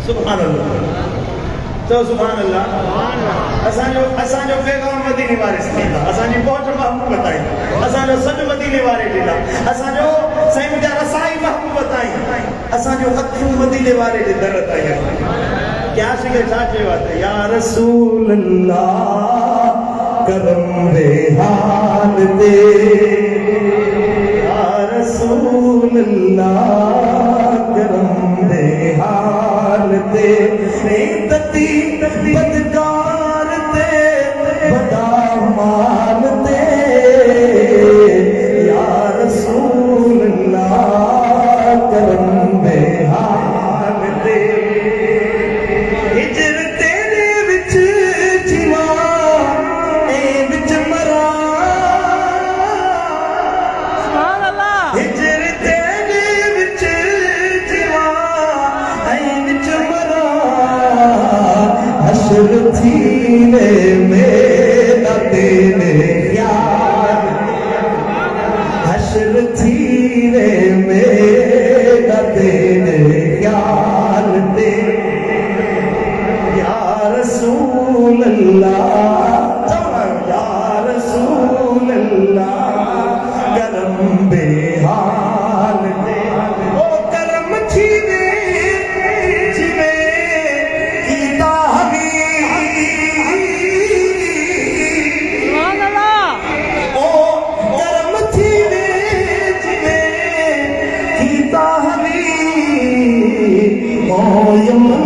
सुभान अल्लाह। तो सुभान अल्लाह। असांजो पैगाम मदीने वारे ॾींदा, असांजी पहुच महबूब ताईं, असांजो सॾु मदीने वारे ॾींदा, असांजो साईं मुंहिंजा रसाई महबूब ताईं, असांजो अखियूं मदीने वारे जे दर ताईं। क्या शिके छा चयो आहे या रसूल अल्लाह करम बे हाल दे, या रसूल अल्लाह करम बे हाल दे, तती बदकार ते बड़ा माल दे, या रसूल अल्लाह करम बे हाल दे। हिजर तेरे विच जीवा ए विच मरा, सुभान अल्लाह। हिजर तेरे विच जीवा ए विच मरा, हशर थीने मेरा तेरे यार, हशर थीने मेरा तेरे यार दे, या रसूल अल्लाह, या रसूल अल्लाह करम बे हाल दे। ओ करम थीने जिवे कीता हवी, सुभान अल्लाह। ओ करम थीने जिवे कीता हवी, ओ यमन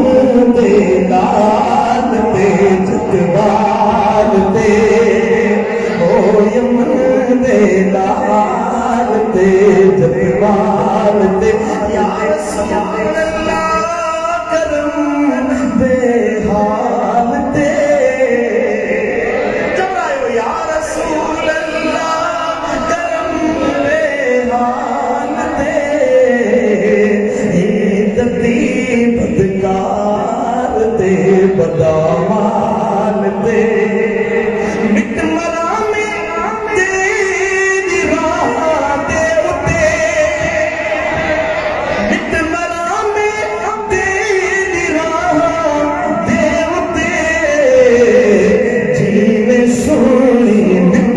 दे लाल ते जतवाल ते, ओ यमन दे लाल ते जतवाल ते, या रसूल अल्लाह करम बे हाल ते। चवरायो या रसूल अल्लाह करम बे हाल ते, तती बदकार ते बड़ा माल ते, मिट मरा में तेरी राह दे उते, मिट मरा में तेरी राह दे उते, जीवे सोनी मिट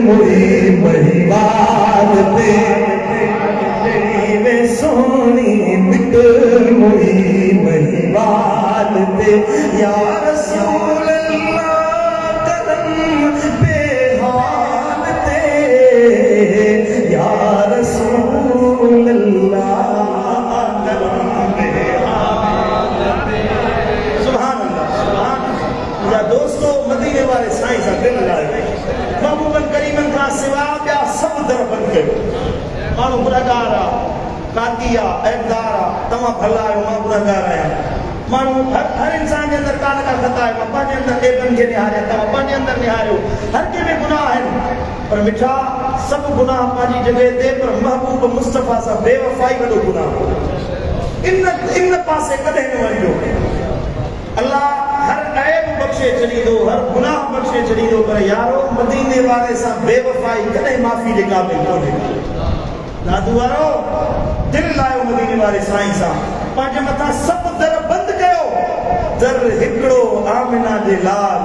मुड़ी महिवाल ते, जीवे सोनी मिट मुड़ी महिवाल ते, या रसूल अल्लाह करम बे हाल ते, या रसूल अल्लाह करम बे हाल ते। सुभान अल्लाह, सुभान अल्लाह। या दोस्तों मदीने वाले साईं सां दिल लाए महबूबन करीमन खां सिवा ॿिया सभु दर बंदि कयो। माण्हू गुनहगार आहे, काती आहे, ऐबदार आहे, तव्हां भला आहियो, मां गुनहगार आहियां। माण्हू हर इंसान जे अंदरि का न का ख़ता आहे, मां पंहिंजे अंदरि ऐबनि खे निहारियां, तव्हां पंहिंजे अंदरि निहारियो। हर कंहिं में गुनाह आहिनि, पर मिठा सभु गुनाह पंहिंजी जॻह ते, पर महबूब मुस्तफ़ा सां बेवफ़ाई वॾो गुनाह। इन पासे कॾहिं न वञिजो। अल्लाह हर ऐब बख़्शे छॾींदो, हर गुनाह बख़्शे छॾींदो, पर यारो मदीने वारे सां बेवफ़ाई कॾहिं माफ़ी जे क़ाबिल कोन्हे। दादू वारो दिल लायो मदीने वारे साईं सां, पंहिंजे मथां सभु दर बंदि कयो। दर हिकिड़ो आमिना जे लाल,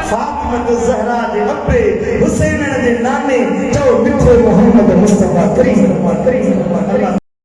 फातिमा ज़हरा जे अब्बे, हुसैन जे नाने, चओ मिठो मोहम्मद मुस्तफ़ा करीम।